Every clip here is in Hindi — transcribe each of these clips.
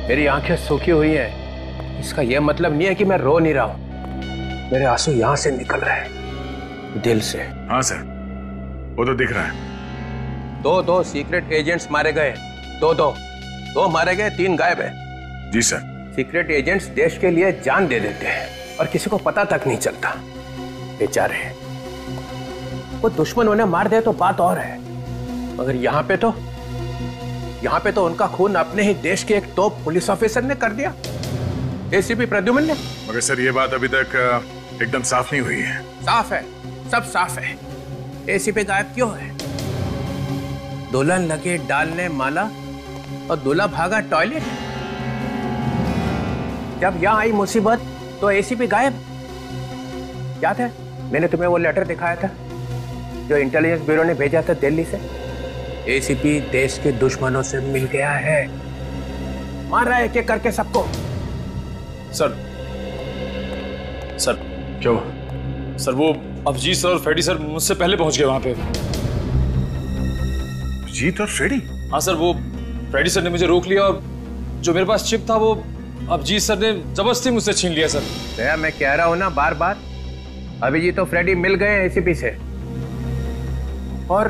मेरी आंखें सूखी हुई हैं। इसका यह मतलब नहीं है कि मैं रो नहीं रहा हूं। मेरे आंसू यहां से निकल रहे हैं, दिल से। हाँ सर, वो तो दिख रहा है। दो सीक्रेट एजेंट्स मारे गए। दो मारे गए, 3 गायब है। जी सर। सीक्रेट एजेंट्स देश के लिए जान दे देते हैं और किसी को पता तक नहीं चलता। बेचारे, वो दुश्मन उन्हें मार दे तो बात और है, मगर यहाँ पे तो उनका खून अपने ही देश के एक टॉप पुलिस ऑफिसर ने कर दिया, एसीपी प्रद्युमन ने। मगर सर ये बात अभी तक एकदम साफ नहीं हुई है। साफ है, सब साफ है। एसीपी गायब क्यों है? दुल्हन लगे डालने माला और दूल्हा भागा टॉयलेट। जब यहाँ आई मुसीबत तो एसीपी गायब। याद है मैंने तुम्हें वो लेटर दिखाया था जो इंटेलिजेंस ब्यूरो ने भेजा था दिल्ली से? एसीपी देश के दुश्मनों से मिल गया है, मार रहा है एक-एक करके सबको। सर क्या हुआ? सर वो अभिजीत सर और फ्रेडी सर मुझसे पहले पहुंच गए वहां पे। जीत और फ्रेडी? हाँ सर, वो फ्रेडी सर ने मुझे रोक लिया और जो मेरे पास चिप था वो अभिजीत सर ने जबरदस्ती मुझसे छीन लिया सर। भैया मैं कह रहा हूं ना बार बार, अभिजीत तो फ्रेडी मिल गए हैं एसीपी से। और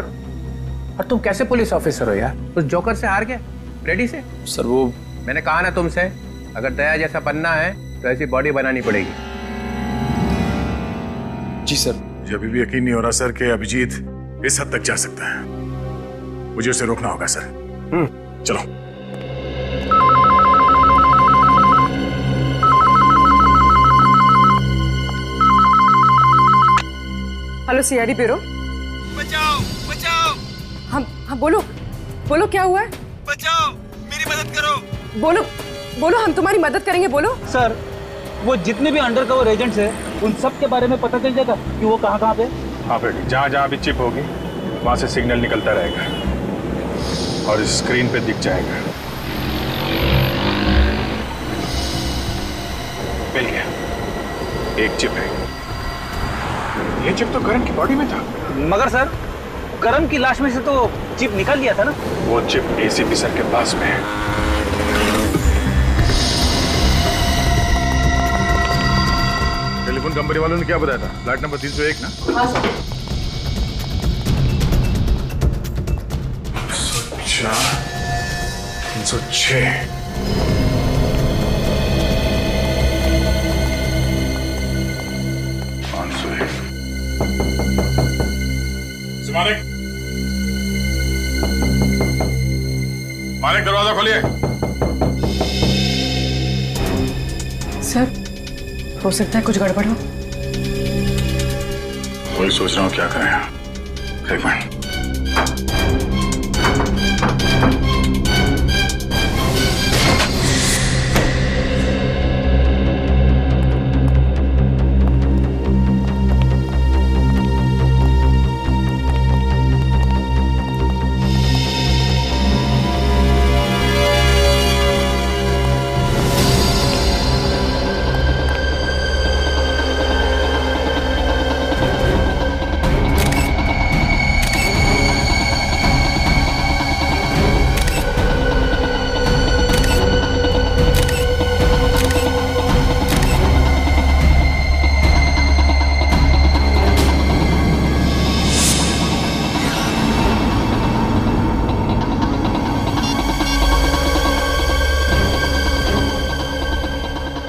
तुम कैसे पुलिस ऑफिसर हो यार? उस जोकर से हार गए, फ्रेडी से। सर वो मैंने कहा ना तुमसे, अगर दया जैसा बनना है तो ऐसी बॉडी बनानी पड़ेगी। जी सर। मुझे अभी भी यकीन नहीं हो रहा सर कि अभिजीत इस हद तक जा सकता है। मुझे उसे रोकना होगा सर। चलो। Hello CID bureau. बचाओ बचाओ। हम बोलो क्या हुआ है? बचाओ, मेरी मदद करो। बोलो हम तुम्हारी मदद करेंगे, बोलो। सर वो जितने भी अंडरकवर एजेंट्स हैं उन सब के बारे में पता चल जाएगा कि वो कहाँ पे। हाँ फ्रेडी, जहाँ भी चिप होगी वहां से सिग्नल निकलता रहेगा और स्क्रीन पे दिख जाएगा। मिल गया, एक चिप है। ये चिप तो करण की बॉडी में था। मगर सर करण की लाश में से तो चिप निकल लिया था ना। वो चिप एसीपी सर के पास में है। टेलीफोन कंपनी वालों ने क्या बताया था? फ्लैट नंबर 301 ना? हाँ सर। 306। मालिक दरवाजा खोलिए। सर हो सकता है कुछ गड़बड़ हो। वही सोच रहा हूँ क्या करें। एक मिनट।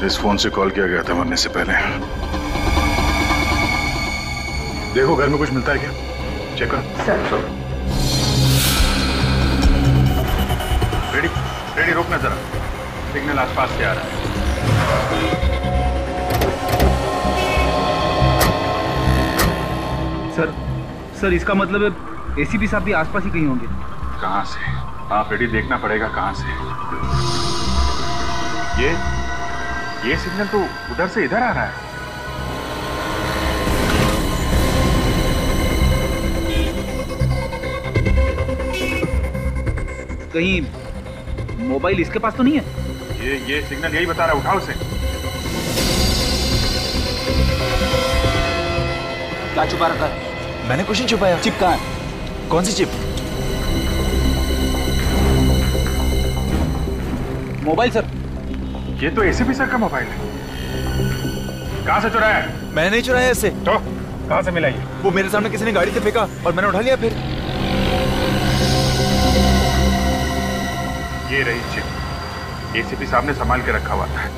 इस फोन से कॉल किया गया था मरने से पहले। देखो घर में कुछ मिलता है क्या? चेक करो। सर रेडी रोकना जरा, सिग्नल आसपास से आ रहा है। सर इसका मतलब है एसीपी साहब भी आसपास ही कहीं होंगे। कहाँ से? आप रेडी देखना पड़ेगा कहाँ से। ये सिग्नल तो उधर से इधर आ रहा है। कहीं मोबाइल इसके पास तो नहीं है? ये सिग्नल यही बता रहा है, उठाओ उसे। क्या छुपा रखा है? मैंने कुछ नहीं छुपाया। चिप कहाँ है? कौन सी चिप? Mobile sir. ये तो एसीपी सर का मोबाइल है। कहाँ से चुराया है? मैंने नहीं चुराया इससे। तो कहाँ से मिला ये? वो मेरे सामने किसी ने गाड़ी से फेंका और मैंने उठा लिया। फिर ये रही चिप, एसीपी साहब ने संभाल के रखा हुआ था।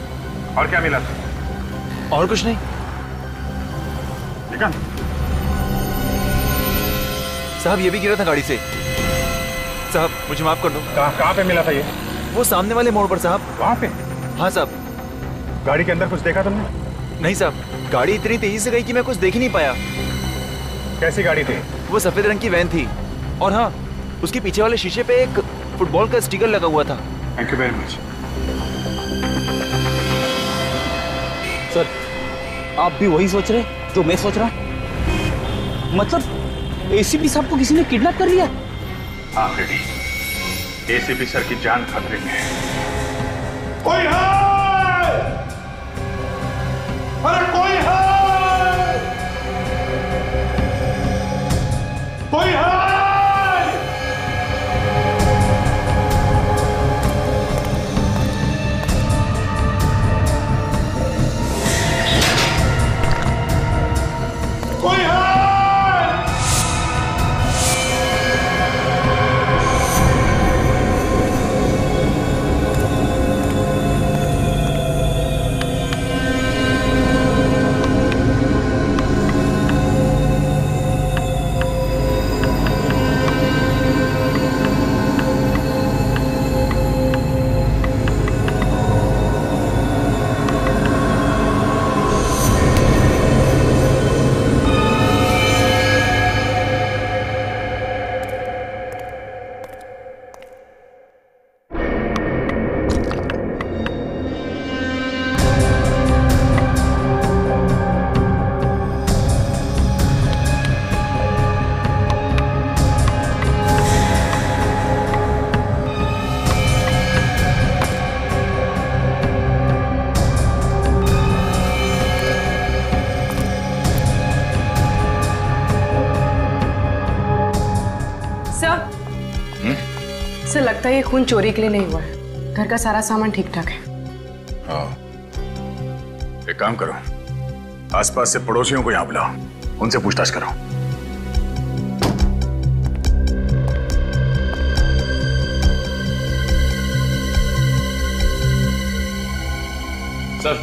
और क्या मिला था? और कुछ नहीं निकाल। साहब, ये भी गिरा था गाड़ी से। साहब मुझे माफ कर दो। कहाँ पे मिला था ये? वो सामने वाले मोड़ पर साहब। वहाँ पे? हाँ साहब। गाड़ी के अंदर कुछ देखा तुमने? नहीं साहब, गाड़ी इतनी तेजी से गई कि मैं कुछ देख ही नहीं पाया। कैसी गाड़ी थी? वो सफेद रंग की वैन थी और हाँ, उसके पीछे वाले शीशे पे एक फुटबॉल का स्टिकर लगा हुआ था। Thank you very much. Sir, आप भी वही सोच रहे जो मैं सोच रहा? मतलब एसीपी साहब को किसी ने किडनैप कर लिया? हाँ रेडी, एसीपी सर की जान खतरे में है। कोई है? अरे कोई है? कोई है? कोई है? सर, लगता है ये खून चोरी के लिए नहीं हुआ है। घर का सारा सामान ठीक ठाक है। एक काम करो, आसपास से पड़ोसियों को यहाँ बुलाओ, उनसे पूछताछ करो। सर,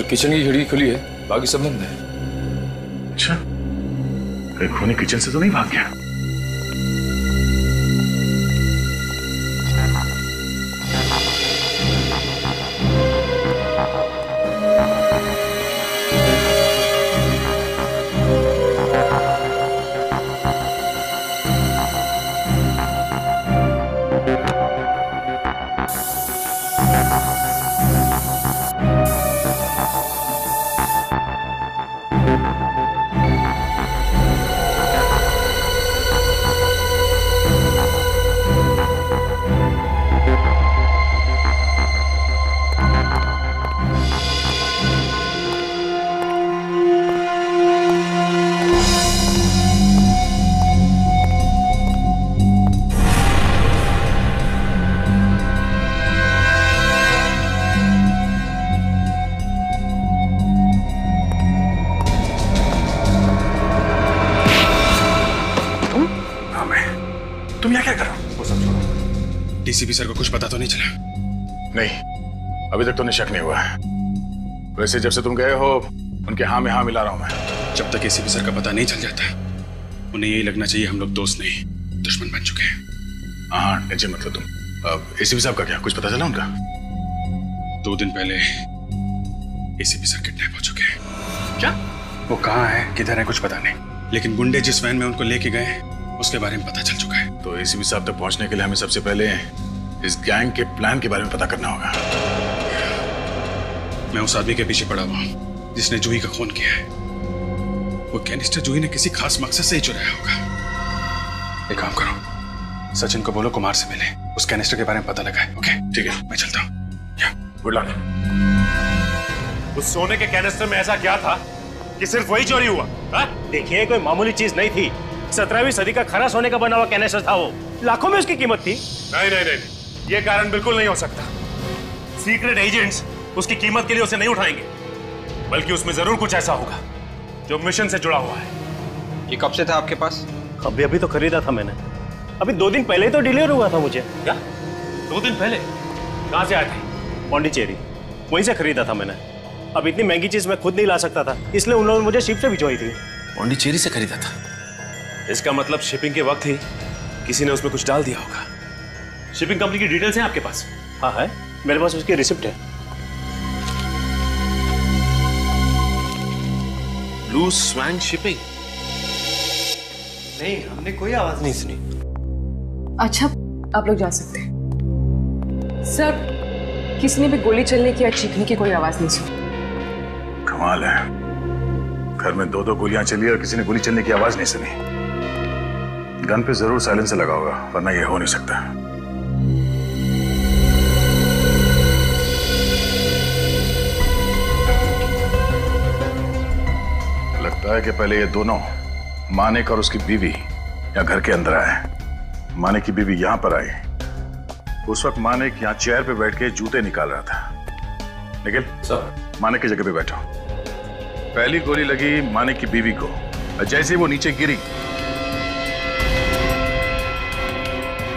किचन की खिड़की खुली है, बाकी सब बंद है। अच्छा, कहीं खूनी किचन से तो नहीं भाग गया? तुम यहाँ क्या कर रहे हो? वो सब छोड़ो। डीसीपी सर को कुछ पता तो नहीं चला? नहीं, अभी तक तो निशक नहीं हुआ है। वैसे जब से तुम गए हो उनके हाँ में हाँ मिला रहा हूं मैं। जब तक एसीपी सर का पता नहीं चल जाता उन्हें यही लगना चाहिए हम लोग दोस्त नहीं दुश्मन बन चुके हैं। हाँ, टेंशन मत लो तुम। एसीपी साहब का क्या कुछ पता चला उनका? 2 दिन पहले एसीपी सर किडनैप हो चुके हैं। क्या? वो कहाँ है, किधर है, कुछ पता नहीं, लेकिन गुंडे जिस वैन में उनको लेके गए उसके बारे में पता चल चुका है। तो एसीपी साहब तक पहुंचने के लिए हमें सबसे पहले इस गैंग के प्लान के बारे में पता करना होगा। मैं उस आदमी के पीछे पड़ा हुआ हूं जिसने जूही का खून किया है। वो कैनिस्टर जूही ने किसी खास मकसद से ही चुराया होगा। एक काम करो, सचिन को बोलो कुमार से मिले, उस कैनिस्टर के बारे में पता लगाए। ओके ठीक है, मैं चलता हूँ। Good luck. उस सोने के कैनिस्टर में ऐसा क्या था कि सिर्फ वही चोरी हुआ? देखिए, कोई मामूली चीज नहीं थी। 17वीं सदी का खरा सोने का बना हुआ कैनिस्टर था वो। लाखों में उसकी कीमत थी। नहीं, यह कारण बिल्कुल नहीं हो सकता। सीक्रेट एजेंट्स उसकी कीमत के लिए उसे नहीं उठाएंगे, बल्कि उसमें जरूर कुछ ऐसा होगा जो मिशन से जुड़ा हुआ है। ये कब से था आपके पास? अभी अभी तो खरीदा था मैंने, अभी 2 दिन पहले ही तो डिलीवर हुआ था मुझे। क्या 2 दिन पहले? कहां से आए थे? पौंडीचेरी, वहीं से खरीदा था मैंने। अब इतनी महंगी चीज मैं खुद नहीं ला सकता था, इसलिए उन लोगों ने मुझे शिप से भिजवाई थी। पौंडीचेरी से खरीदा था? इसका मतलब शिपिंग के वक्त ही किसी ने उसमें कुछ डाल दिया होगा। शिपिंग कंपनी की डिटेल्स हैं आपके पास? हाँ है, मेरे पास उसकी रिसिप्ट है। Blue swan shipping? नहीं, हमने कोई आवाज नहीं सुनी। अच्छा, आप लोग जा सकते हैं। सर, किसी ने भी गोली चलने की या चीखने की कोई आवाज नहीं सुनी। कमाल है, घर में 2-2 गोलियां चली और किसी ने गोली चलने की आवाज नहीं सुनी। गन पे जरूर साइलेंसर लगा होगा, वरना ये हो नहीं सकता। लगता है कि पहले ये दोनों, मानिक और उसकी बीवी, यहाँ घर के अंदर आए। मानिक की बीवी यहाँ पर आई। उस वक्त मानिक यहाँ चेयर पे बैठ के जूते निकाल रहा था। निखिल सर, मानिक की जगह पे बैठो। पहली गोली लगी मानिक की बीवी को, और जैसे ही वो नीचे गिरी,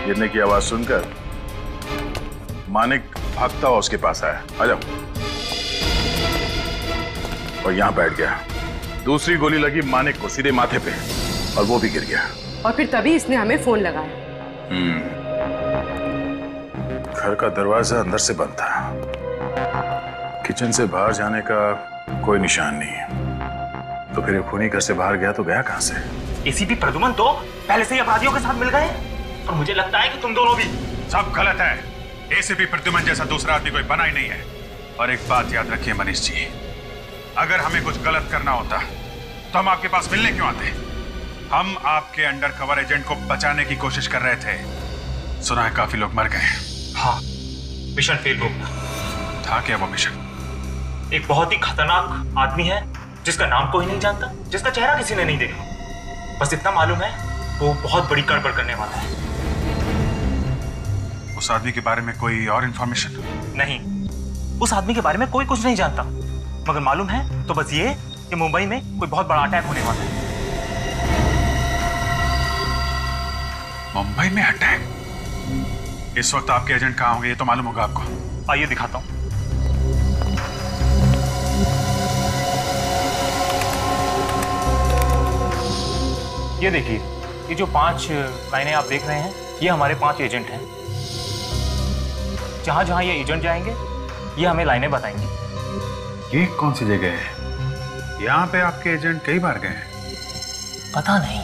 गिरने की आवाज सुनकर मानिक भागता हुआ उसके पास आया। आ जाओ। और यहां बैठ गया। दूसरी गोली लगी मानिक को सीधे माथे पे, और वो भी गिर गया। और फिर तभी इसने हमें फोन लगाया। घर का दरवाजा अंदर से बंद था, किचन से बाहर जाने का कोई निशान नहीं। तो फिर खूनी घर से बाहर गया तो गया कहां से? एसीपी प्रद्युमन तो पहले से ही अपराधियों के साथ मिल गए, और मुझे लगता है कि तुम दोनों भी। सब गलत है। एसीपी प्रद्युमन जैसा दूसरा आदमी कोई बना ही नहीं है। और एक बात याद रखिए मनीष जी, अगर हमें कुछ गलत करना होता तो हम आपके पास मिलने क्यों आते? हम आपके अंडर कवर एजेंट को बचाने की कोशिश कर रहे थे। सुना है काफी लोग मर गए। हाँ, मिशन फेल हो गया था। क्या वो मिशन? एक बहुत ही खतरनाक आदमी है जिसका नाम कोई नहीं जानता, जिसका चेहरा किसी ने नहीं देखा। बस इतना मालूम है वो बहुत बड़ी गड़बड़ करने वाला है। उस आदमी के बारे में कोई और इंफॉर्मेशन? नहीं, उस आदमी के बारे में कोई कुछ नहीं जानता, मगर मालूम है तो बस ये कि मुंबई में कोई बहुत बड़ा अटैक होने वाला है। मुंबई में अटैक? इस वक्त आपके एजेंट कहां होंगे ये तो मालूम होगा आपको। आइए दिखाता हूं। ये देखिए, ये जो 5 लाइनें आप देख रहे हैं, ये हमारे 5 एजेंट हैं। जहां जहां ये एजेंट जाएंगे, ये हमें लाइनें बताएंगे। ये कौन सी जगह है? यहाँ पे आपके एजेंट कई बार गए हैं। पता नहीं।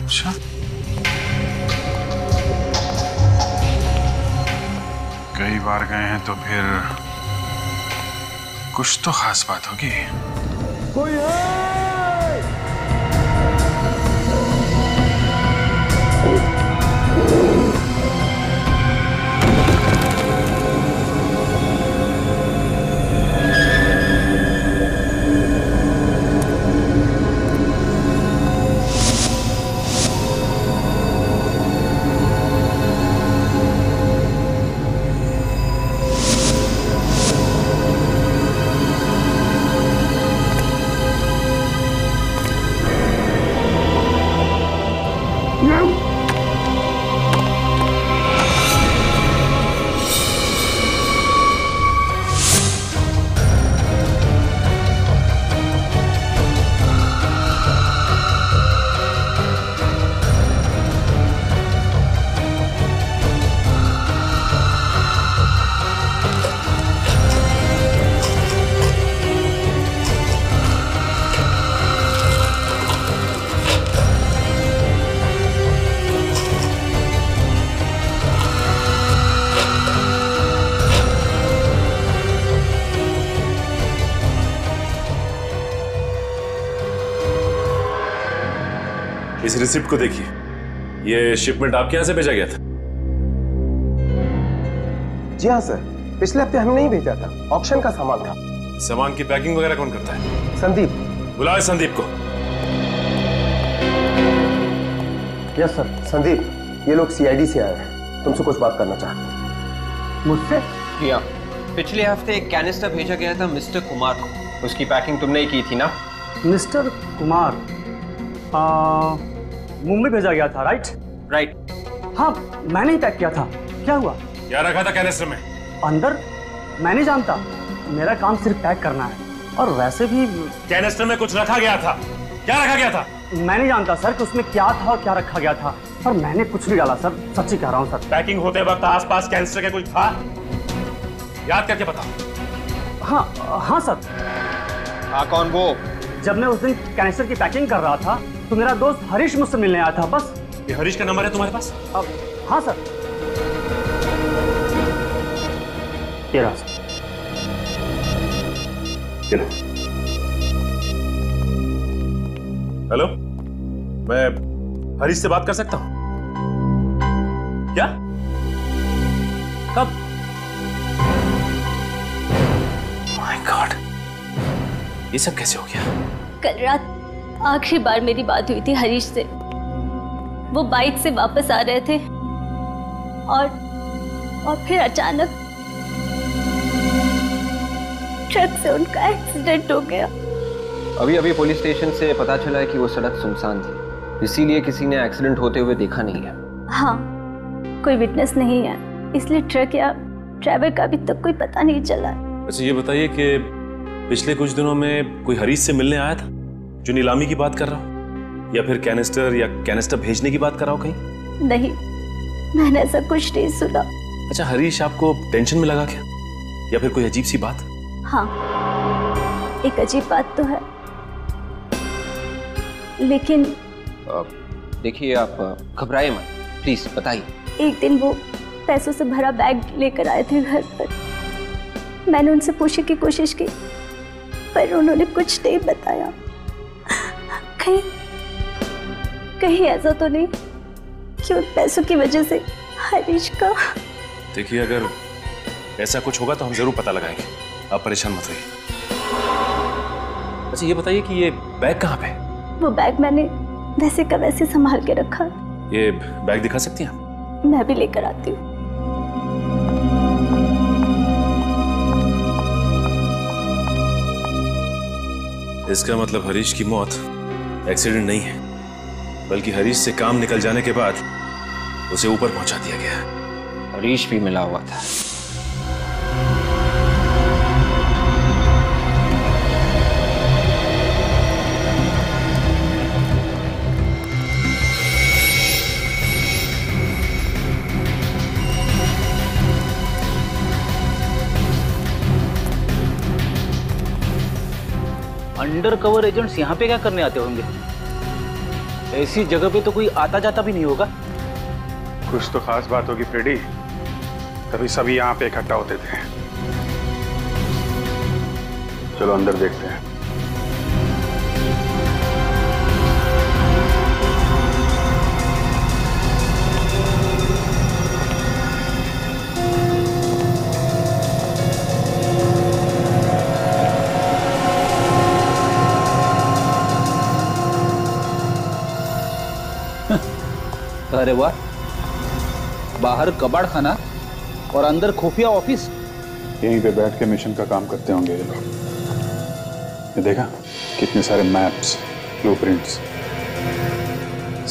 अच्छा, कई बार गए हैं तो फिर कुछ तो खास बात होगी। कोई है? इस रिसिप्ट को देखिए, ये शिपमेंट आपके यहां से भेजा गया था? जी हाँ सर, पिछले हफ्ते हमने नहीं भेजा था, ऑक्शन का सामान था। सामान की पैकिंग वगैरह कौन करता है? संदीप। बुलाए संदीप को। Yes sir. संदीप, ये लोग सीआईडी से आए हैं, तुमसे कुछ बात करना चाहते हैं। मुझसे? जी हाँ, पिछले हफ्ते एक कैनिस्टर भेजा गया था मिस्टर कुमार को, उसकी पैकिंग तुमने ही की थी ना? मिस्टर कुमार मुंबई भेजा गया था, राइट? राइट। हाँ, मैंने ही पैक किया था। क्या हुआ? क्या रखा था कैनिस्टर में? अंदर? मैं नहीं जानता, मेरा काम सिर्फ पैक करना है। और वैसे भी कैनिस्टर में कुछ रखा गया था। क्या रखा गया था? मैं नहीं जानता सर कि उसमें क्या था और क्या रखा गया था, पर मैंने कुछ नहीं डाला सर, सच्ची कह रहा हूँ सर। पैकिंग होते वक्त आसपास कैनिस्टर के कुछ था? याद करके बताओ। हाँ सर। हाँ, कौन वो? जब मैं उस दिन कैनिस्टर की पैकिंग कर रहा था तो मेरा दोस्त हरीश मुझसे मिलने आया था, बस। ये हरीश का नंबर है तुम्हारे पास? हाँ सर। ये रहा सर। हेलो, मैं हरीश से बात कर सकता हूं? क्या? कब? माय गॉड, ये सब कैसे हो गया? कल रात आखिरी बार मेरी बात हुई थी हरीश से। वो बाइक से वापस आ रहे थे और फिर अचानक ट्रक से उनका एक्सीडेंट हो गया। अभी अभी पुलिस स्टेशन से पता चला है कि वो सड़क सुनसान थी, इसीलिए किसी ने एक्सीडेंट होते हुए देखा नहीं है। हाँ, कोई विटनेस नहीं है, इसलिए ट्रक या ड्राइवर का अभी तक कोई पता नहीं चला। अच्छा, ये बताइए कि पिछले कुछ दिनों में कोई हरीश से मिलने आया था जो नीलामी की बात कर रहा हो, या फिर कैनिस्टर भेजने की बात कर रहा हो कहीं? नहीं, मैंने ऐसा कुछ नहीं सुना। अच्छा, हरीश आपको टेंशन में लगा क्या, या फिर कोई अजीब सी बात? हाँ, एक अजीब बात तो है, लेकिन देखिए आप घबराइए मत, प्लीज बताइए। एक दिन वो पैसों से भरा बैग लेकर आए थे घर पर। मैंने उनसे पूछने की कोशिश की, पर उन्होंने कुछ नहीं बताया। कहीं ऐसा तो नहीं कि उन पैसों की वजह से हरीश का? देखिए, अगर ऐसा कुछ होगा तो हम जरूर पता लगाएंगे, आप परेशान मत होइए। अच्छा, ये बताइए कि ये बैग कहाँ पे? वो बैग मैंने वैसे का वैसे संभाल के रखा। ये बैग दिखा सकती हैं आप? मैं भी लेकर आती हूँ। इसका मतलब हरीश की मौत एक्सीडेंट नहीं है, बल्कि हरीश से काम निकल जाने के बाद उसे ऊपर पहुंचा दिया गया। हरीश भी मिला हुआ था। अंडर कवर एजेंट्स यहाँ पे क्या करने आते होंगे? ऐसी जगह पे तो कोई आता जाता भी नहीं होगा। कुछ तो खास बात होगी फ्रेडी, तभी सभी यहाँ पे इकट्ठा होते थे। चलो अंदर देखते हैं। अरे वाह, बाहर कबाड़ खाना और अंदर खुफिया ऑफिस। यहीं पे बैठ के मिशन का काम करते होंगे ये लोग। ये देखा, कितने सारे मैप्स, ब्लूप्रिंट्स,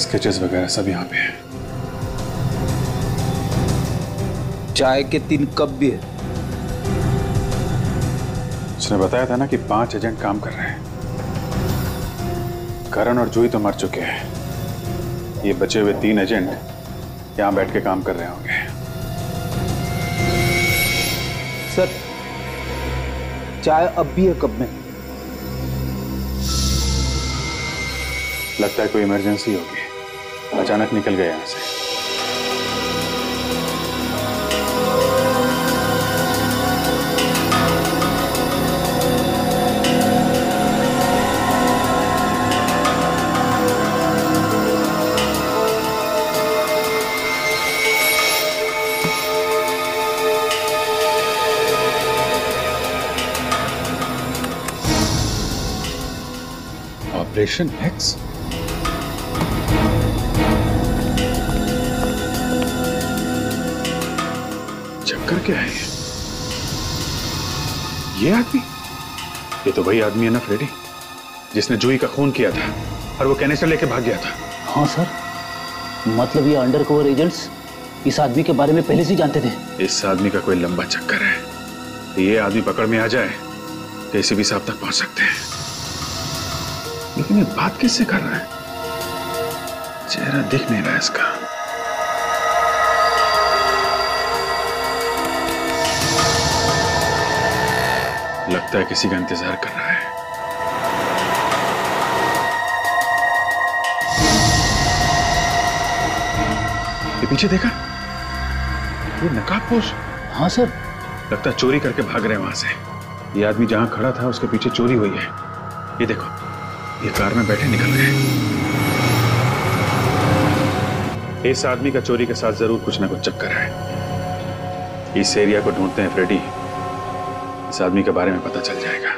स्केचेस वगैरह सब यहाँ पे हैं। चाय के 3 कप भी है। उसने बताया था ना कि 5 एजेंट काम कर रहे हैं। करण और जूही तो मर चुके हैं, ये बचे हुए 3 एजेंट यहां बैठ के काम कर रहे होंगे। सर, चाय अब भी है कप में। लगता है कोई इमरजेंसी होगी, अचानक निकल गए यहां से। Operation x? करके आए हैं? ये आदमी? ये तो वही आदमी है ना फ्रेडी, जिसने जूही का खून किया था और वो कैनिस्टर लेके भाग गया था। हाँ सर, मतलब ये अंडरकवर एजेंट्स इस आदमी के बारे में पहले से जानते थे। इस आदमी का कोई लंबा चक्कर है। ये आदमी पकड़ में आ जाए तो एसीपी साहब तक पहुंच सकते हैं। लेकिन ये बात किससे कर रहा है? चेहरा दिख नहीं रहा इसका। लगता है किसी का इंतजार कर रहा है। ये पीछे देखा, ये नकाबपोश। हाँ सर, लगता है चोरी करके भाग रहे हैं वहां से। ये आदमी जहां खड़ा था उसके पीछे चोरी हुई है। ये देखो, ये कार में बैठे निकल गए। इस आदमी का चोरी के साथ जरूर कुछ ना कुछ चक्कर है। इस एरिया को ढूंढते हैं फ्रेडी, इस आदमी के बारे में पता चल जाएगा।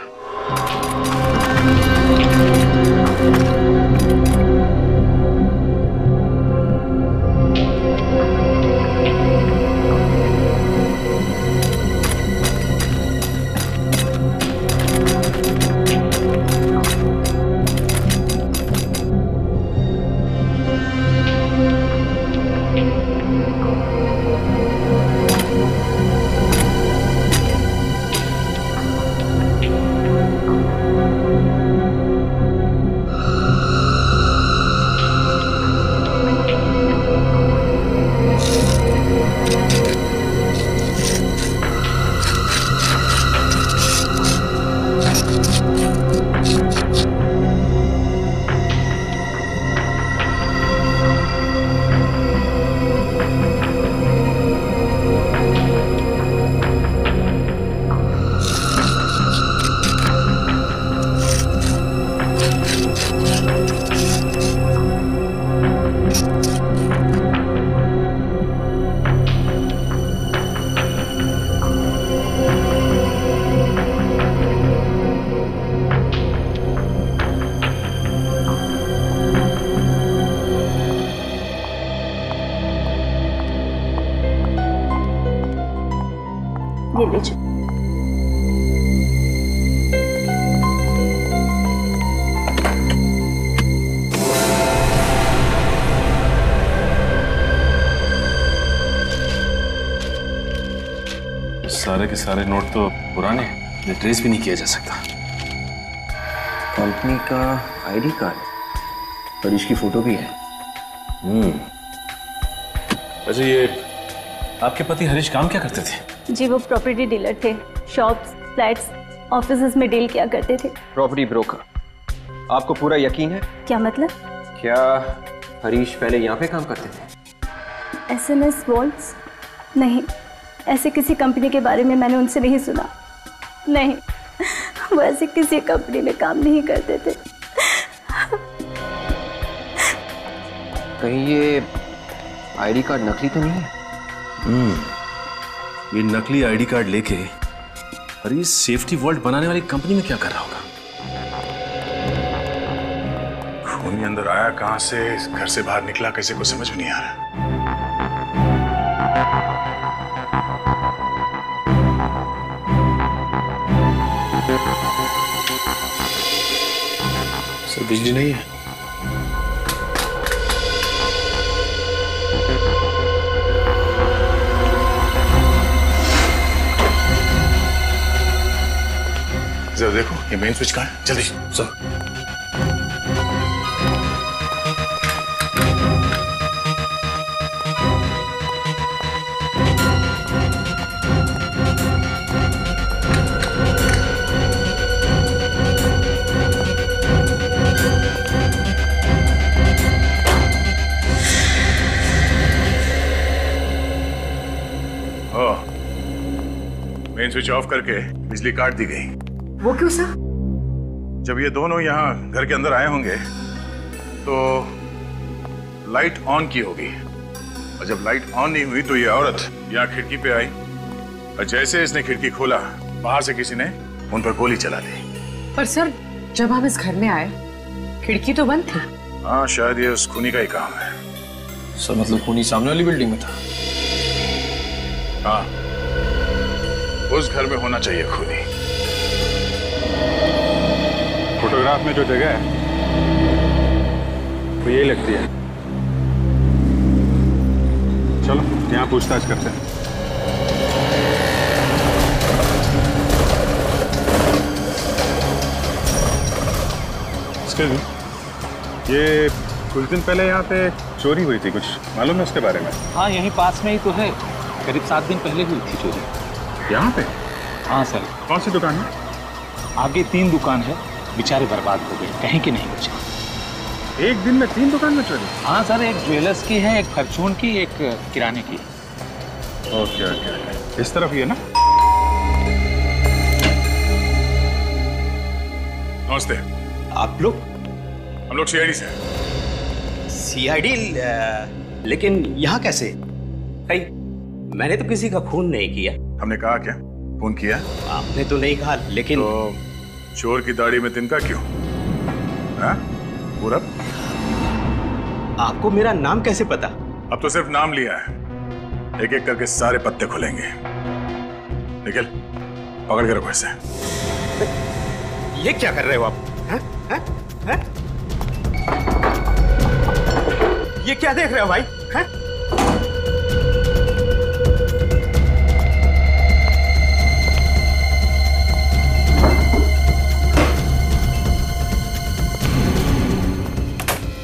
ये लीजिए। सारे के सारे नोट तो पुराने हैं, ट्रेस भी नहीं किया जा सकता। कंपनी का आईडी कार्ड और इसकी फोटो भी है। अच्छा, ये आपके पति हरीश काम क्या करते थे? जी वो प्रॉपर्टी डीलर थे, शॉप्स, फ्लैट्स, ऑफिसेज में डील किया करते थे। Property broker. आपको पूरा यकीन है? क्या मतलब? क्या हरीश पहले यहाँ पे काम करते थे? SMS vaults? नहीं, ऐसे किसी कंपनी के बारे में मैंने उनसे नहीं सुना। नहीं, वो ऐसे किसी कंपनी में काम नहीं करते थे। कहीं ये आईडी कार्ड नकली तो नहीं है? ये नकली आईडी कार्ड लेके हरीश सेफ्टी वॉल्ट बनाने वाली कंपनी में क्या कर रहा होगा? खूनी अंदर आया कहां से, घर से बाहर निकला कैसे, को समझ में नहीं आ रहा। सर, बिजली नहीं है। जरा देखो ये मेन स्विच कहाँ है, जल्दी सर। मेन स्विच ऑफ करके बिजली काट दी गई। वो क्यों सर? जब ये दोनों यहाँ घर के अंदर आए होंगे तो लाइट ऑन की होगी, और जब लाइट ऑन नहीं हुई तो ये औरत यहाँ खिड़की पे आई, और जैसे इसने खिड़की खोला बाहर से किसी ने उन पर गोली चला दी। पर सर, जब हम इस घर में आए खिड़की तो बंद थी। हाँ, शायद ये उस खूनी का ही काम है। सर, मतलब खूनी सामने वाली बिल्डिंग में था? हाँ, उस घर में होना चाहिए खूनी। फोटोग्राफ में जो जगह है वो यही लगती है। चलो यहाँ पूछताछ करते हैं। ये कुछ दिन पहले यहाँ पे चोरी हुई थी, कुछ मालूम है उसके बारे में? हाँ, यहीं पास में ही तो है। करीब 7 दिन पहले हुई थी चोरी। यहाँ पे? हाँ सर। कौन सी दुकान में? आगे 3 दुकान है, बेचारे बर्बाद हो गए, कहीं की नहीं बचे। एक दिन में 3 दुकान में चोरी? हाँ सर, एक ज्वेलर्स की है, एक फॉर्चून की, एक किराने की। ओके ओके, इस तरफ ही है ना? नमस्ते। आप लोग? हम लोग सीआईडी से। सीआईडी? लेकिन यहाँ कैसे? भाई, मैंने तो किसी का खून नहीं किया। हमने कहा क्या खून किया? आपने तो नहीं कहा, लेकिन तो चोर की दाढ़ी में तिनका क्यों? हाँ? पूरब, आपको मेरा नाम कैसे पता? अब तो सिर्फ नाम लिया है, एक एक करके सारे पत्ते खुलेंगे। निखिल, पकड़ के रखो इसे। ये क्या कर रहे हो आप? हैं? हैं? हैं? ये क्या देख रहे हो भाई? हैं?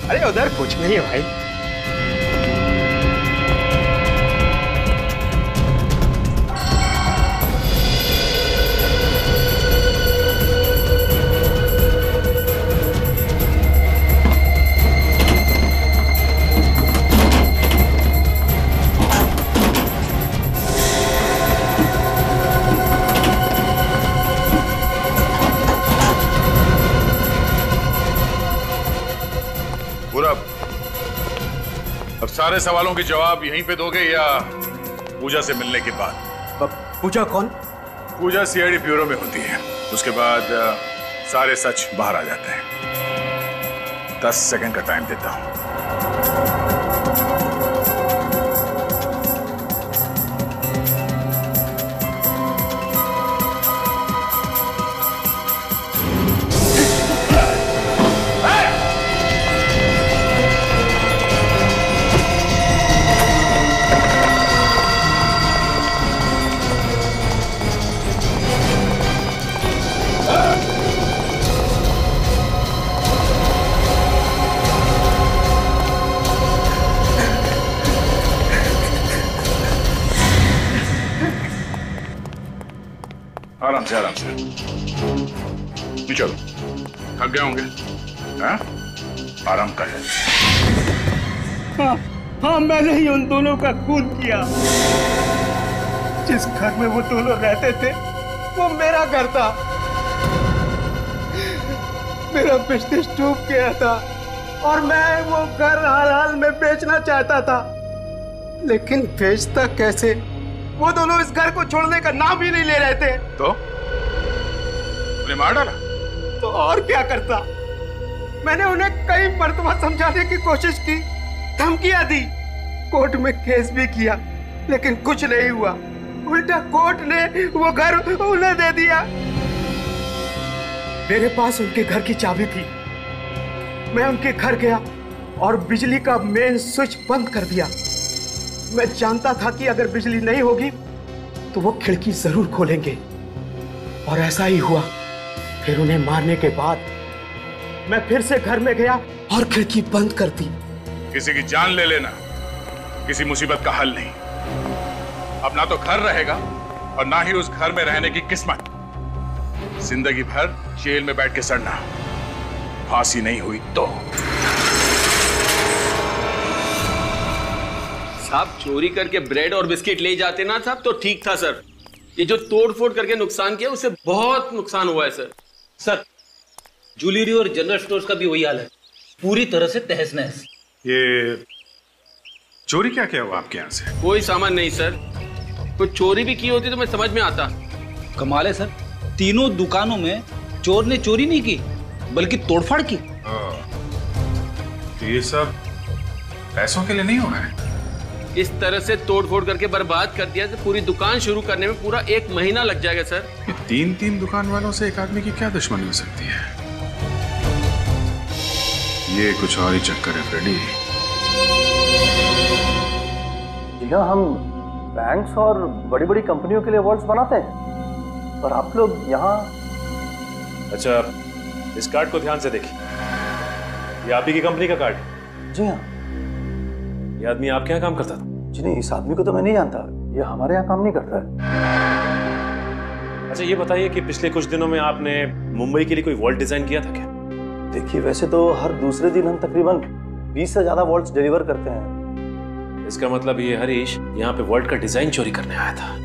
अरे उधर कुछ नहीं है भाई। अब सारे सवालों के जवाब यहीं पे दोगे या पूजा से मिलने के बाद? पूजा कौन? पूजा सीआईडी ब्यूरो में होती है, उसके बाद सारे सच बाहर आ जाते हैं। 10 सेकंड का टाइम देता हूं। आराम से नहीं, चलो थक गए होंगे। हाँ? आराम कर। हाँ, मैंने ही उन दोनों का खून किया। जिस घर में वो दोनों रहते थे वो मेरा घर था। मेरा बिजनेस डूब गया था और मैं वो घर हाल में बेचना चाहता था, लेकिन बेचता कैसे? वो दोनों इस घर को छोड़ने का नाम ही नहीं ले रहे थे। तो उन्हें मार डाला? तो और क्या करता? मैंने उन्हें कई मर्तबा समझाने की कोशिश की, धमकियां दी, कोर्ट में केस भी किया, लेकिन कुछ नहीं हुआ। उल्टा कोर्ट ने वो घर उन्हें दे दिया। मेरे पास उनके घर की चाबी थी। मैं उनके घर गया और बिजली का मेन स्विच बंद कर दिया। मैं जानता था कि अगर बिजली नहीं होगी तो वो खिड़की जरूर खोलेंगे, और ऐसा ही हुआ। फिर उन्हें मारने के बाद मैं फिर से घर में गया और खिड़की बंद कर दी। किसी की जान ले लेना किसी मुसीबत का हल नहीं। अब ना तो घर रहेगा और ना ही उस घर में रहने की किस्मत। जिंदगी भर जेल में बैठ के सड़ना। फांसी नहीं हुई तो। साहब, चोरी करके ब्रेड और बिस्किट ले जाते ना साहब तो ठीक था सर। ये जो तोड़ फोड़ करके नुकसान किया उससे बहुत नुकसान हुआ है सर। सर, ज्वेलरी और जनरल स्टोर्स का भी वही हाल है, पूरी तरह से तहस नहस। ये चोरी क्या क्या हुआ आपके यहाँ से? कोई सामान नहीं सर। कोई चोरी भी की होती तो मैं समझ में आता। कमाल है सर, तीनों दुकानों में चोर ने चोरी नहीं की बल्कि तोड़फाड़ की। तो ये सब पैसों के लिए नहीं हो रहा है? इस तरह से तोड़-फोड़ करके बर्बाद कर दिया तो पूरी दुकान शुरू करने में पूरा 1 महीना लग जाएगा सर। तीन दुकान वालों से एक आदमी की क्या दुश्मनी हो सकती है? ये कुछ और ही चक्कर है फ्रेडी। जी हाँ, हम बैंक्स और बड़ी बड़ी कंपनियों के लिए अवार्ड्स बनाते हैं, और आप लोग यहाँ। अच्छा, इस कार्ड को ध्यान से देखिए। ये आप ही की कंपनी का कार्ड है? जी हाँ। ये आदमी आपके यहाँ काम करता था? जी नहीं, इस आदमी को तो मैं नहीं जानता, ये हमारे यहाँ काम नहीं करता है। अच्छा, ये बताइए कि पिछले कुछ दिनों में आपने मुंबई के लिए कोई वॉल्ट डिजाइन किया था क्या? देखिए, वैसे तो हर दूसरे दिन हम तकरीबन 20 से ज्यादा वॉल्ट्स डिलीवर करते हैं। इसका मतलब ये हरीश यहाँ पे वॉल्ट का डिजाइन चोरी करने आया था।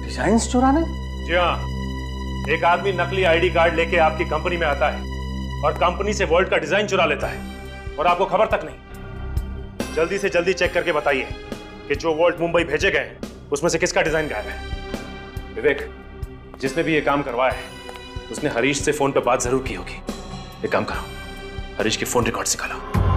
डिजाइन चुराने? जी हाँ, एक आदमी नकली आईडी कार्ड लेके आपकी कंपनी में आता है और कंपनी से वॉल्ट का डिजाइन चुरा लेता है, और आपको खबर तक नहीं। जल्दी से जल्दी चेक करके बताइए कि जो वॉल्ट मुंबई भेजे गए उसमें से किसका डिजाइन गायब है। विवेक, जिसने भी ये काम करवाया है उसने हरीश से फोन पे बात जरूर की होगी। एक काम करो, हरीश की फोन रिकॉर्ड निकालो।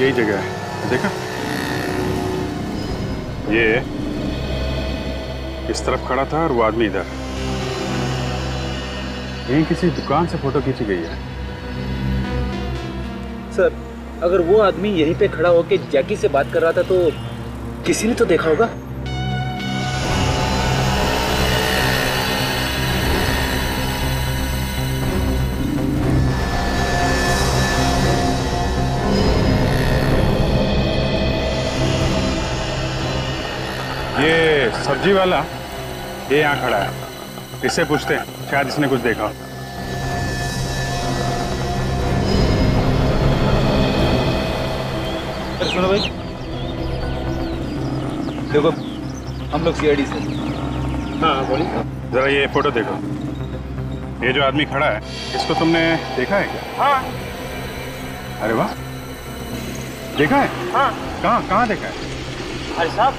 यही जगह है, देखा? ये इस तरफ खड़ा था और वो आदमी इधर। यहीं किसी दुकान से फोटो खींची गई है। सर, अगर वो आदमी यहीं पे खड़ा होके जैकी से बात कर रहा था तो किसी ने तो देखा होगा। ये सब्जी वाला ये यहाँ खड़ा है, इससे पूछते हैं, शायद इसने कुछ देखा। अरे सुनो भाई, देखो हम लोग सीआईडी से। हाँ बोलिए। जरा ये फोटो देखो, ये जो आदमी खड़ा है इसको तुमने देखा है क्या? हाँ। अरे वाह, देखा है? हाँ। कहाँ देखा है? अरे साहब,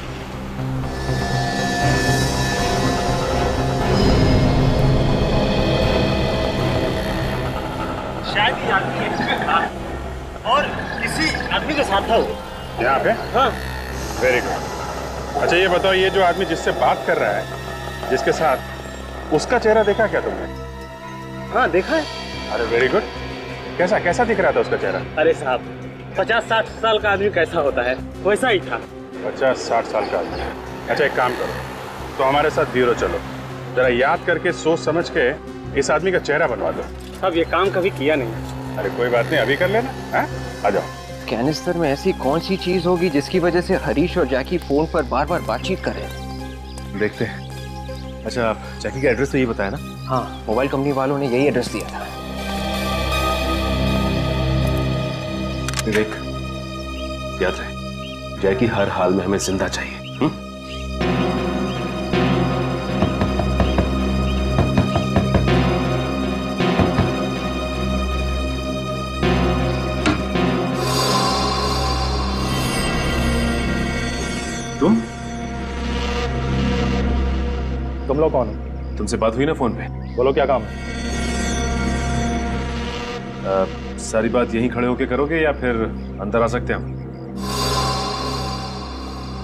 शायद ये आदमी एक्सीडेंट था और किसी आदमी के साथ था वो। यहाँ पे? हाँ। Very good. अच्छा ये बताओ, ये जो आदमी जिससे बात कर रहा है, जिसके साथ, उसका चेहरा देखा क्या तुमने? हाँ देखा है। अरे वेरी गुड। कैसा दिख रहा था उसका चेहरा? अरे साहब, 50-60 साल का आदमी कैसा होता है वैसा ही था। 50-60 साल का आदमी। अच्छा एक काम करो, तो हमारे साथ ब्यूरो चलो, जरा याद करके सोच समझ के इस आदमी का चेहरा बनवा दो। साहब ये काम कभी किया नहीं। अरे कोई बात नहीं, अभी कर लेना। हाँ, आ जाओ। कैनिस्टर में ऐसी कौन सी चीज होगी जिसकी वजह से हरीश और जैकी फोन पर बार बार बातचीत कर रहे हैं? देखते हैं। अच्छा, आप जैकी का एड्रेस तो ये बताया ना? हाँ, मोबाइल कंपनी वालों ने यही एड्रेस दिया था। विवेक, याद रहे, जैकी हर हाल में हमें जिंदा चाहिए। तुम लोग कौन हो? तुमसे बात हुई ना फोन पे? बोलो क्या काम है? सारी बात यहीं खड़े होके करोगे या फिर अंदर आ सकते हैं हम?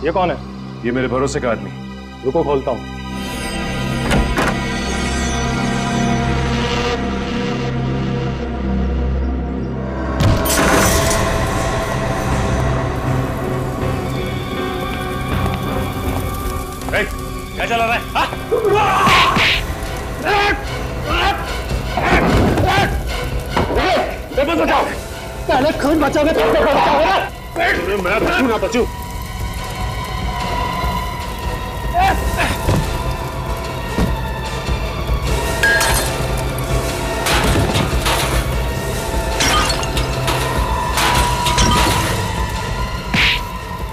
ये कौन है? ये मेरे भरोसे का आदमी। रुको, खोलता हूं। क्या चला रहा है? बचाओ, पहले खून बचाओगे तो बचाओगे ना। मैं बचूं ना बचूं।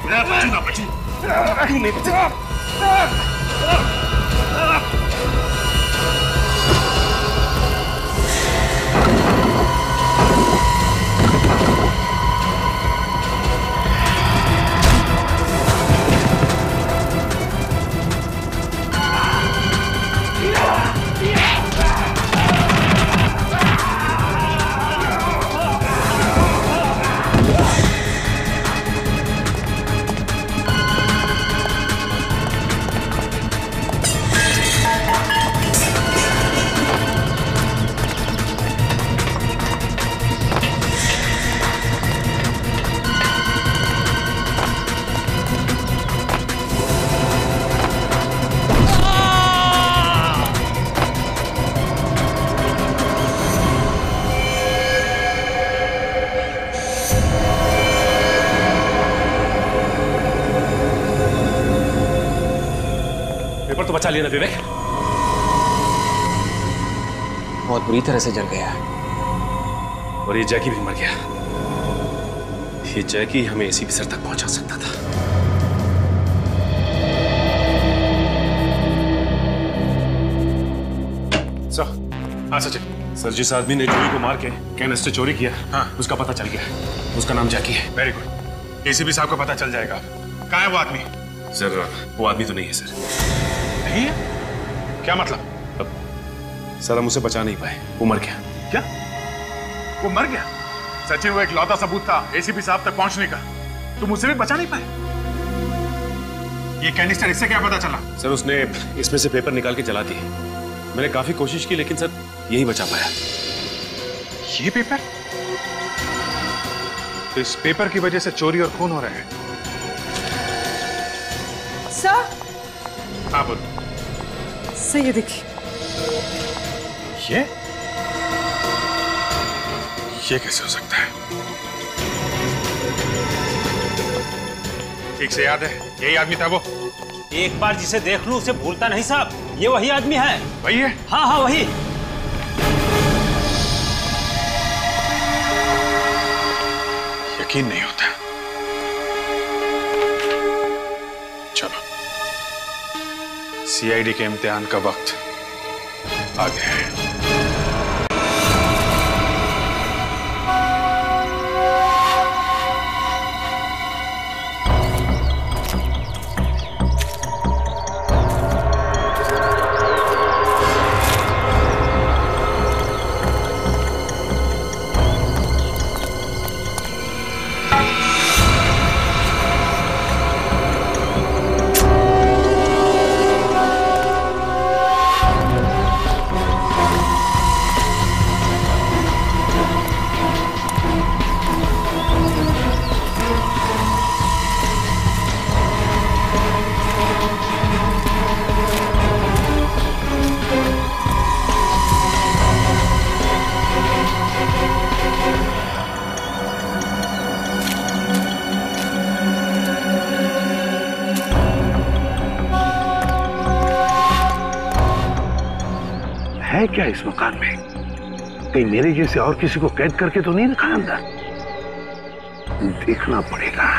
मैं बचूं नहीं बचूं। पेपर तो बचा लिया ना विवेक? बहुत बुरी तरह से जल गया। और ये जैकी भी मर गया। ये जैकी हमें एसीपी सर तक पहुंचा सकता था। सर, हाँ सचिन सर, जिस आदमी ने जूही को मार के कैनिस्टर चोरी किया, हाँ, उसका पता चल गया। उसका नाम जैकी है। वेरी गुड, एसीपी साहब को पता चल जाएगा। कहाँ है वो आदमी? सर, वो आदमी तो नहीं है सर। नहीं है? क्या मतलब? सर, हम उसे बचा नहीं पाए, वो मर गया। क्या? वो मर गया? सचिन, वो एक लौता सबूत था एसीपी साहब तक पहुंचने का। तुम उसे भी बचा नहीं पाए? ये कैनिस्टर, इससे क्या पता चला? सर, उसने इसमें से पेपर निकाल के जला दिए। मैंने काफी कोशिश की लेकिन सर यही बचा पाया। ये पेपर? तो इस पेपर की वजह से चोरी और खून हो रहा है। सर? हाँ बोलो। सर, ये देखिए। ये कैसे हो सकता है? ठीक से याद है, यही आदमी था वो? एक बार जिसे देख लूं उसे भूलता नहीं साहब। ये वही आदमी है। वही है? हाँ हाँ वही। यकीन नहीं होता। चलो, सीआईडी के इम्तिहान का वक्त आ गया है। है क्या इस मकान में? कहीं मेरे जैसे और किसी को कैद करके तो नहीं रखा अंदर? देखना पड़ेगा।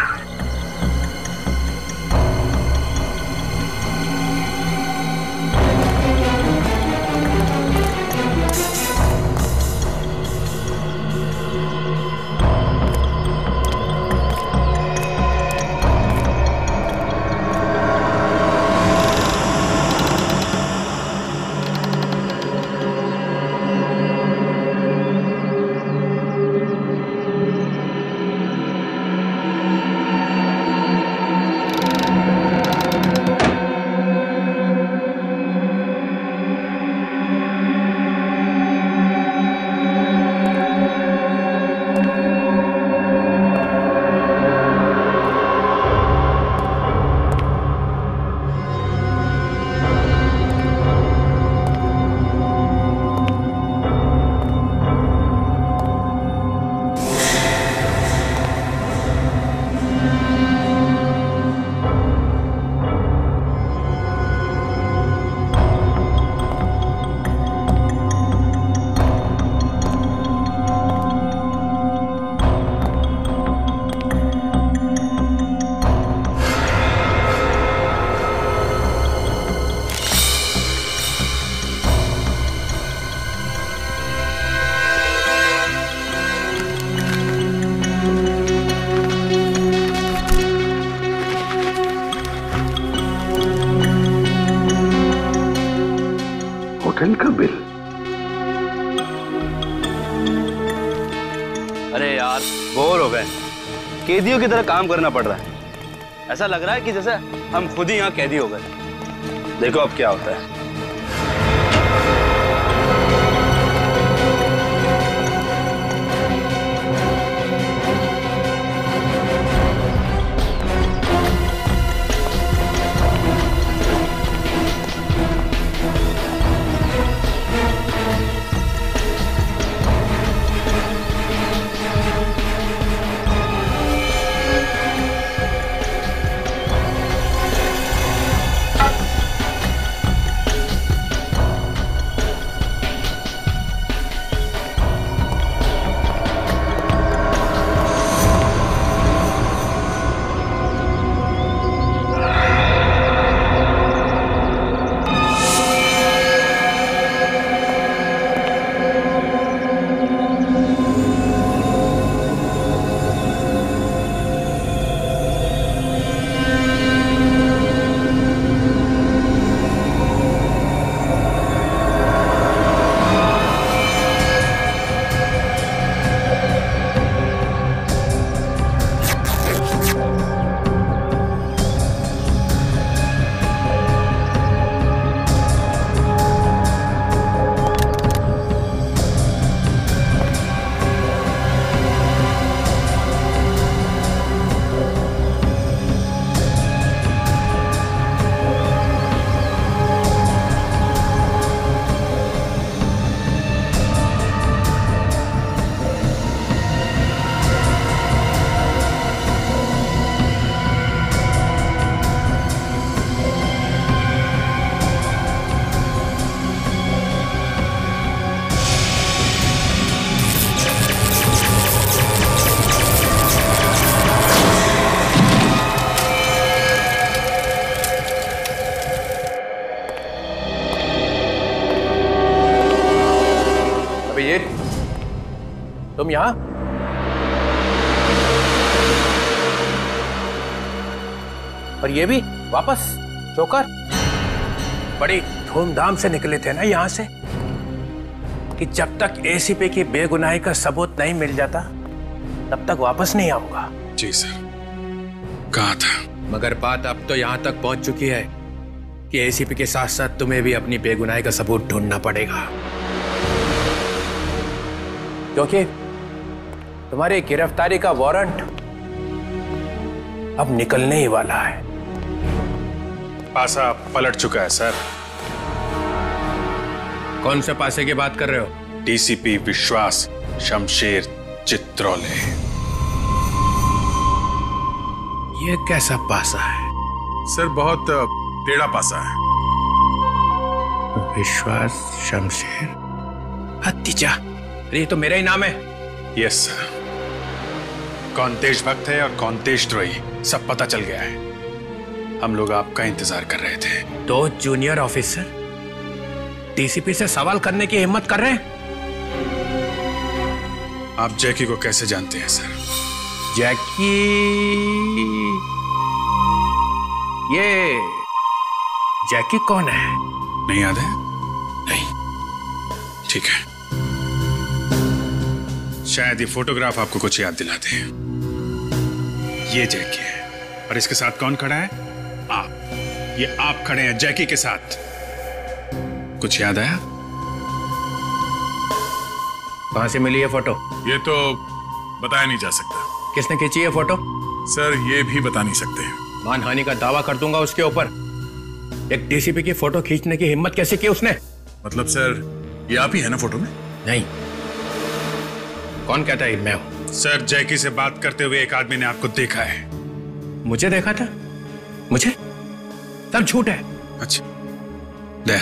होटल का बिल। अरे यार बोर हो गए, कैदियों की तरह काम करना पड़ रहा है। ऐसा लग रहा है कि जैसे हम खुद ही यहाँ कैदी हो गए। देखो अब क्या होता है। तुम यहां? और ये भी वापस चौकर? बड़ी धूमधाम से निकले थे ना यहां से कि जब तक एसीपी की बेगुनाही का सबूत नहीं मिल जाता तब तक वापस नहीं आऊंगा। जी सर, कहा था। मगर बात अब तो यहां तक पहुंच चुकी है कि एसीपी के साथ साथ तुम्हें भी अपनी बेगुनाही का सबूत ढूंढना पड़ेगा, क्योंकि तुम्हारी गिरफ्तारी का वारंट अब निकलने ही वाला है। पासा पलट चुका है सर। कौन से पासे की बात कर रहे हो? डीसीपी विश्वास शमशेर चित्रोले। ये कैसा पासा है? सर बहुत टेढ़ा पासा है। विश्वास शमशेर हत्तीजा। अरे ये तो मेरा ही नाम है। Yes sir. कौन देशभक्त है और कौन देशद्रोही सब पता चल गया है। हम लोग आपका इंतजार कर रहे थे। 2 जूनियर ऑफिसर डीसीपी से सवाल करने की हिम्मत कर रहे हैं। आप जैकी को कैसे जानते हैं सर? जैकी ये जैकी कौन है? नहीं याद है? नहीं। ठीक है, शायद ये फोटोग्राफ आपको कुछ याद दिला दे। ये जैकी है और इसके साथ कौन खड़ा है? आप। ये आप खड़े हैं जैकी के साथ। कुछ याद आया? कहां से मिली ये फोटो? ये तो बताया नहीं जा सकता। किसने खींची ये फोटो? सर ये भी बता नहीं सकते। मानहानि का दावा कर दूंगा उसके ऊपर। एक डीसीपी की फोटो खींचने की हिम्मत कैसे की उसने? मतलब सर ये आप ही है ना फोटो में? नहीं। कौन कहता है मैं हूं? सर जैकी से बात करते हुए एक आदमी ने आपको देखा है। मुझे देखा था? मुझे? सब झूठ है। अच्छा ले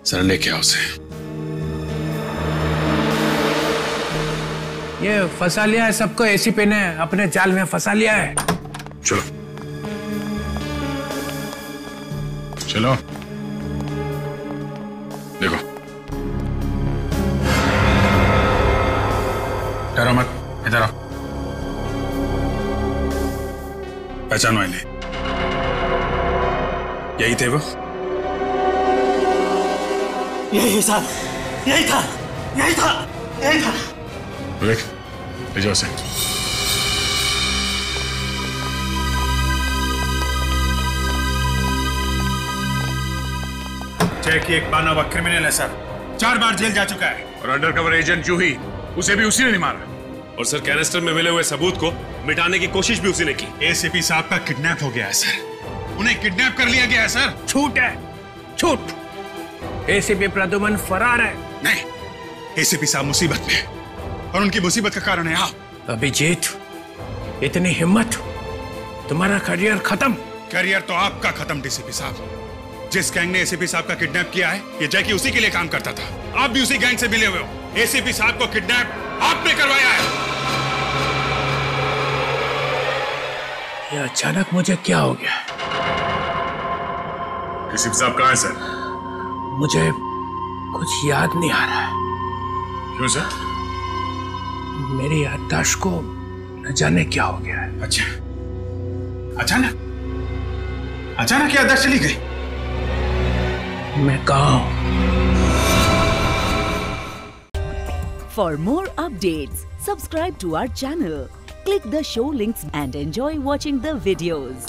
सर, लेके आओ उसे। ये फंसा लिया है सबको, एसीपी ने अपने जाल में फंसा लिया है। चलो चलो देखो। डरो मत, इधर आओ। पहचानो इन्हें। यही थे वो? यही साहब, यही था, यही था, यही था। देख ले जाओ से। जैकी एक बना हुआ क्रिमिनल है सर, 4 बार जेल जा चुका है। और अंडरकवर एजेंट जूही, उसे भी उसी ने नहीं मारा। और सर कैनिस्टर में मिले हुए सबूत को मिटाने की कोशिश भी उसी ने की। एसीपी साहब का किडनैप हो गया है सर, उन्हें किडनैप कर लिया गया है सर। झूठ है, झूठ। एसीपी प्रद्युमन फरार है। नहीं, एसीपी साहब मुसीबत में है और उनकी मुसीबत का कारण है आप। अभिजीत, इतनी हिम्मत? तुम्हारा करियर खत्म। करियर तो आपका खत्म डीसीपी साहब। जिस गैंग ने एसीपी साहब का किडनैप किया है, ये जैकी उसी के लिए काम करता था। आप भी उसी गैंग से मिले हुए हो। एसीपी साहब को किडनैप आपने करवाया है। ये अचानक मुझे क्या हो गया? एसीपी साहब कहाँ है सर? मुझे कुछ याद नहीं आ रहा है। क्यों सर? मेरी याददाश्त को न जाने क्या हो गया है। अच्छा, अचानक याददाश्त चली गई? मैं कहाँ हूँ? For more updates, subscribe to our channel, click the show links and enjoy watching the videos.